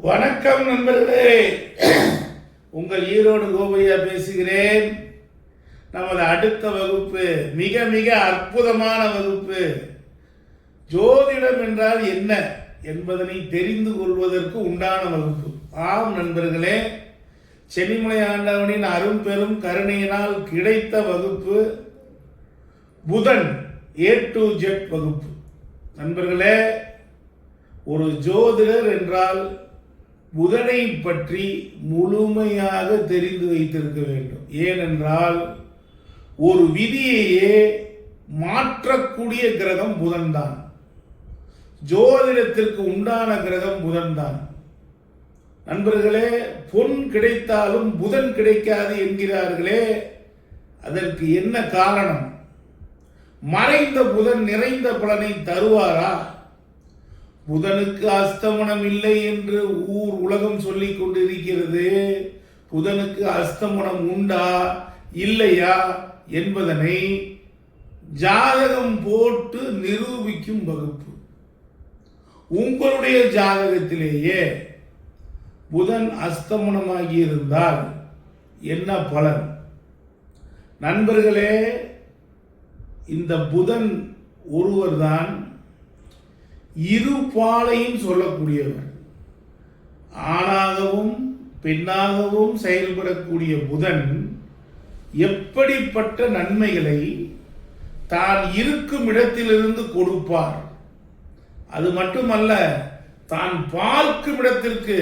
வணக்கம் நண்பர்களே, உங்கள் ஈரோடு கோபையா பேசுகிறேன். நமது அடுத்த வகுப்பு மிக மிக அற்புதமான வகுப்பு. ஜோதிடம் என்றால் என்ன என்பதனை தெரிந்து கொள்வதற்கு உண்டான வகுப்பு. ஆம் நண்பர்களே, சென்னிமலை ஆண்டவனின் அரும் பெரும் கருணையினால் கிடைத்த வகுப்பு புதன் A to Z வகுப்பு. நண்பர்களே, ஒரு ஜோதிடர் என்றால் புதனை பற்றி முழுமையாக தெரிந்து வைத்திருக்க வேண்டும். ஏனென்றால் ஒரு விதியையே மாற்றக்கூடிய கிரகம் புதன் தான். ஜோதிடத்திற்கு உண்டான கிரகம் புதன் தான். நண்பர்களே, பொன் கிடைத்தாலும் புதன் கிடைக்காது என்கிறார்களே, அதற்கு என்ன காரணம்? மறைந்த புதன் நிறைந்த பலனை தருவாரா? புதனுக்கு அஸ்தமனம் இல்லை என்று உலகம் சொல்லிக் கொண்டிருக்கிறது. புதனுக்கு அஸ்தமனம் உண்டா இல்லையா என்பதனை ஜாதகம் போட்டு நிரூபிக்கும் வகுப்பு. உங்களுடைய ஜாதகத்திலேயே புதன் அஸ்தமனமாகி இருந்தால் என்ன பலன்? நண்பர்களே, இந்த புதன் ஒருவர்தான் இரு பாலையும் சொல்லக்கூடியவர். ஆணாகவும் பெண்ணாகவும் செயல்படக்கூடிய புதன் எப்படிப்பட்ட நன்மைகளை தான் இருக்கும் இடத்திலிருந்து கொடுப்பார். அது மட்டுமல்ல, தான் பார்க்கும் இடத்திற்கு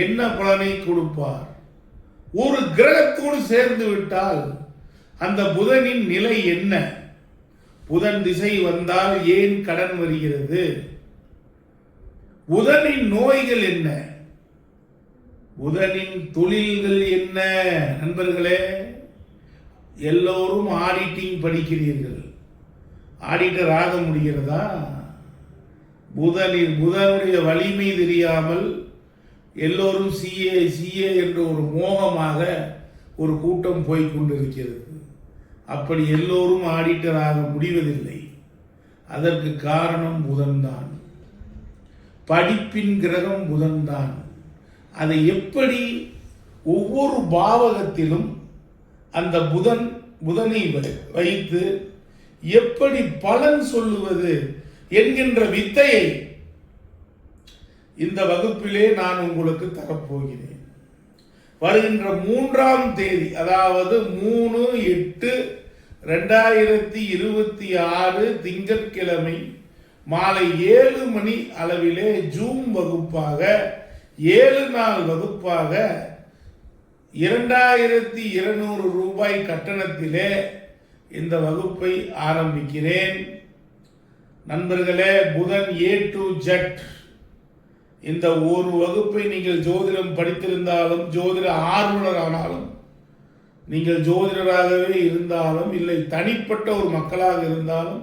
என்ன பலனை கொடுப்பார். ஒரு கிரகத்தோடு சேர்ந்து விட்டால் அந்த புதனின் நிலை என்ன? புதன் திசை வந்தால் ஏன் கடன் வருகிறது? புதனின் நோய்கள் என்ன? புதனின் தொழில்கள் என்ன? நண்பர்களே, எல்லோரும் ஆடிட்டிங் படிக்கிறீர்கள். ஆடிட்டர் ஆக முடிகிறதா? புதனுடைய வலிமை தெரியாமல் எல்லோரும் சிஏ என்ற ஒரு மோகமாக ஒரு கூட்டம் போய்கொண்டிருக்கிறது. அப்படி எல்லோரும் ஆடிட்டராக முடிவதில்லை. அதற்கு காரணம் புதன்தான். படிப்பின் கிரகம் புதன்தான். அதை எப்படி ஒவ்வொரு பாவகத்திலும் அந்த புதனை வைத்து எப்படி பலன் சொல்லுவது என்கின்ற வித்தையை இந்த வகுப்பிலே நான் உங்களுக்கு தரப்போகிறேன். வருகின்ற 3ஆம் தேதி, அதாவது 3/8/2026 திங்கட்கிழமை மாலை 7 மணி அளவிலே ஜூம் வகுப்பாக 7 நாள் வகுப்பாக 2200 ரூபாய் கட்டணத்திலே இந்த வகுப்பை ஆரம்பிக்கிறேன். நண்பர்களே, புதன் A to Z இந்த ஒரு வகுப்பை நீங்கள் ஜோதிடம் படித்திருந்தாலும், ஜோதிட ஆர்வலர் ஆனாலும், நீங்கள் ஜோதிடராகவே இருந்தாலும், இல்லை தனிப்பட்ட ஒரு மக்களாக இருந்தாலும்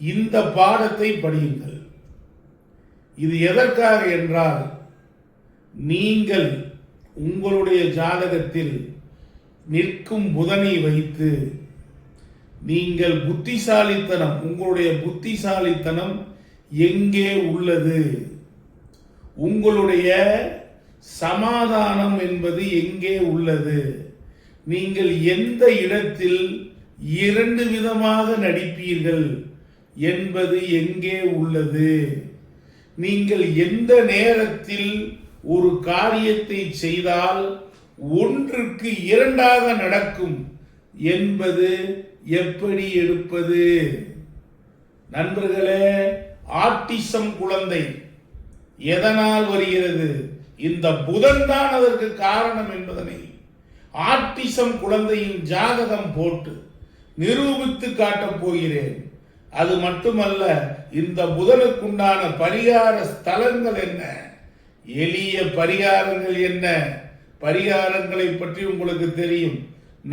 இந்த பாடத்தை படியுங்கள். இது எதற்காக என்றால், நீங்கள் உங்களுடைய ஜாதகத்தில் நிற்கும் புதனை வைத்து நீங்கள் புத்திசாலித்தனம், உங்களுடைய புத்திசாலித்தனம் எங்கே உள்ளது, உங்களுடைய சமாதானம் என்பது எங்கே உள்ளது, நீங்கள் எந்த இடத்தில் 2 விதமாக நடிப்பீர்கள் என்பது எங்கே உள்ளது, நீங்கள் எந்த நேரத்தில் ஒரு காரியத்தை செய்தால் 1க்கு 2ஆக நடக்கும் என்பது எப்படி எடுப்பது. நண்பர்களே, ஆட்டிசம் குழந்தை எதனால் வருகிறது? இந்த புதன் தான் அதற்கு காரணம் என்பதனை ஆட்டிசம் குழந்தையின் ஜாதகம் போட்டு நிரூபித்து காட்டப் போகிறேன். அது மட்டுமல்ல, இந்த புதனுக்குண்டான பரிகார ஸ்தலங்கள் என்ன, எளிய பரிகாரங்கள் என்ன, பரிகாரங்களை பற்றி உங்களுக்கு தெரியும்.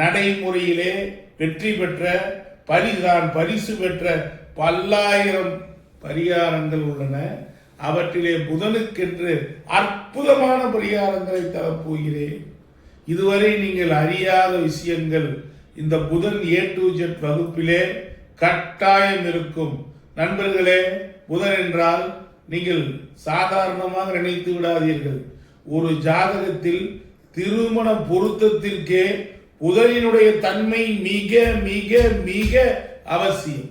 நடைமுறையிலே வெற்றி பெற்ற பரிசு பெற்ற பல்லாயிரம் பரிகாரங்கள் உள்ளன. அவற்றிலே புதனுக்கென்று அற்புதமான பரிகாரங்களை தரப்போகிறேன். இதுவரை நீங்கள் அறியாத விஷயங்கள் இந்த புதன் A to Z வகுப்பிலே கட்டாயம் இருக்கும். நண்பர்களே, புதன் என்றால் நீங்கள் சாதாரணமாக நினைத்து விடாதீர்கள். ஒரு ஜாதகத்தில் திருமண பொருத்தத்திற்கே புதனினுடைய தன்மை மிக மிக மிக அவசியம்.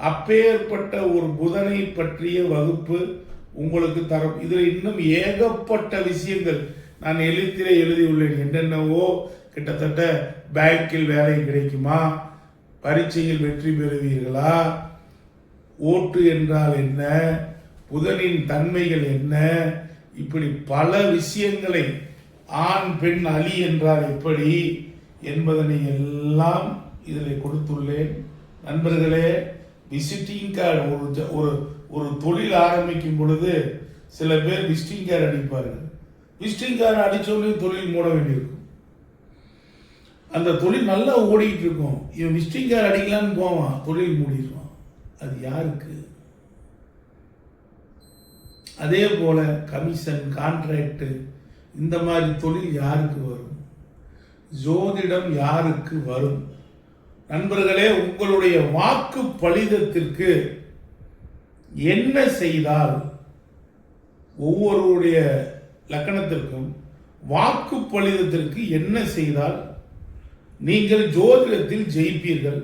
அப்பேற்பட்ட ஒரு புதனை பற்றிய வகுப்பு உங்களுக்கு தரும். இதில் இன்னும் ஏகப்பட்ட விஷயங்கள் நான் எழுத்திலே எழுதியுள்ளேன். என்னென்னவோ, கிட்டத்தட்ட பேங்கில் வேலை கிடைக்குமா, பரீட்சையில் வெற்றி பெறுவீர்களா, ஓட்டு என்றால் என்ன, புதனின் தன்மைகள் என்ன, இப்படி பல விஷயங்களை, ஆண் பெண் அலி என்றால் எப்படி என்பதனை எல்லாம் இதில் கொடுத்துள்ளேன். நண்பர்களே, விசிட்டிங் கார்டு ஒரு தொழில் ஆரம்பிக்கும் பொழுது சில பேர் விசிட்டிங் கார்டு அடிப்பார்கள். விசிட்டிங் கார்டு அடித்தோடனே தொழில் மூட வேண்டியிருக்கும். அந்த தொழில் நல்லா ஓடிட்டு இருக்கும், இவன் விசிட்டிங் கார்டு அடிக்கலான்னு போவான், தொழில் மூடிடுவான். அது யாருக்கு? அதே போல கமிஷன், கான்ட்ராக்ட், இந்த மாதிரி தொழில் யாருக்கு வரும்? ஜோதிடம் யாருக்கு வரும்? நண்பர்களே, உங்களுடைய வாக்கு பலிதத்திற்கு என்ன செய்தால், ஒவ்வொருடைய லக்கணத்திற்கும் வாக்கு பலிதத்திற்கு என்ன செய்தால் நீங்கள் ஜோதிடத்தில் ஜெயிப்பீர்கள்,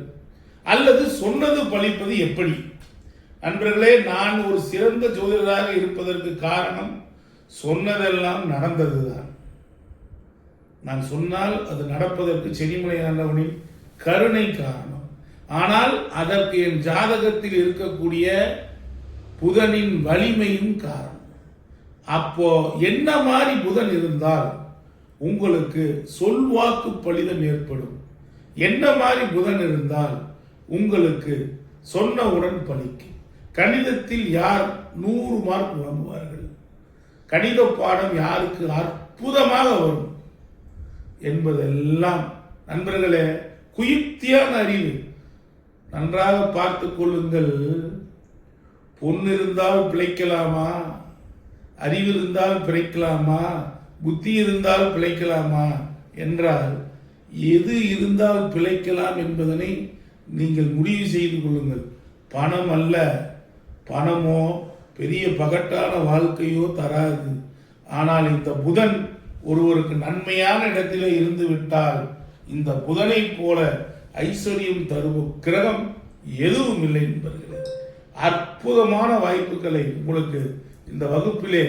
அல்லது சொன்னது பலிப்பது எப்படி? நண்பர்களே, நான் ஒரு சிறந்த ஜோதிடராக இருப்பதற்கு காரணம் சொன்னதெல்லாம் நடந்ததுதான். நான் சொன்னால் அது நடப்பதற்கு சென்னிமலை ஆண்டவனின் கருணை காரணம். ஆனால் அதற்கு என் ஜாதகத்தில் இருக்கக்கூடிய புதனின் வலிமையும் காரணம். அப்போ என்ன மாதிரி புதன் இருந்தால் உங்களுக்கு சொல்வாக்கு பலிதம் ஏற்படும், என்ன மாதிரி புதன் இருந்தால் உங்களுக்கு சொன்னவுடன் பலிக்கும். கணிதத்தில் யார் 100 மார்க் வாங்குவார்கள், கணித பாடம் யாருக்கு அற்புதமாக வரும் என்பதெல்லாம் நண்பர்களே குயுக்தியான அறிவு. நன்றாக பார்த்து கொள்ளுங்கள். பொண்ணு இருந்தால் பிழைக்கலாமா, அறிவு இருந்தால் பிழைக்கலாமா, புத்தி இருந்தால் பிழைக்கலாமா என்றால் எது இருந்தால் பிழைக்கலாம் என்பதனை நீங்கள் முடிவு செய்து கொள்ளுங்கள். பணம் அல்ல. பணமோ பெரிய பகட்டான வாழ்க்கையோ தராது. ஆனால் இந்த புதன் ஒருவருக்கு நன்மையான இடத்திலே இருந்து விட்டால், இந்த புதனை போல ஐஸ்வர்யம் தரும் கிரகம் எதுவும் இல்லை என்பர்களே. அற்புதமான வாய்ப்புகளை உங்களுக்கு இந்த வகுப்பிலே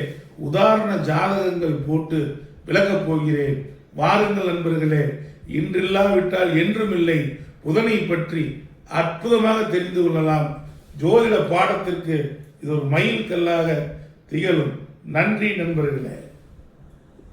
உதாரண ஜாதகங்கள் போட்டு விளக்கப் போகிறேன். வாருங்கள் நண்பர்களே. இன்றில்லாவிட்டால் என்றும் இல்லை. புதனை பற்றி அற்புதமாக தெரிந்து கொள்ளலாம். ஜோதிட பாடத்திற்கு இது ஒரு மைல் கல்லாக திகழும். நன்றி நண்பர்களே.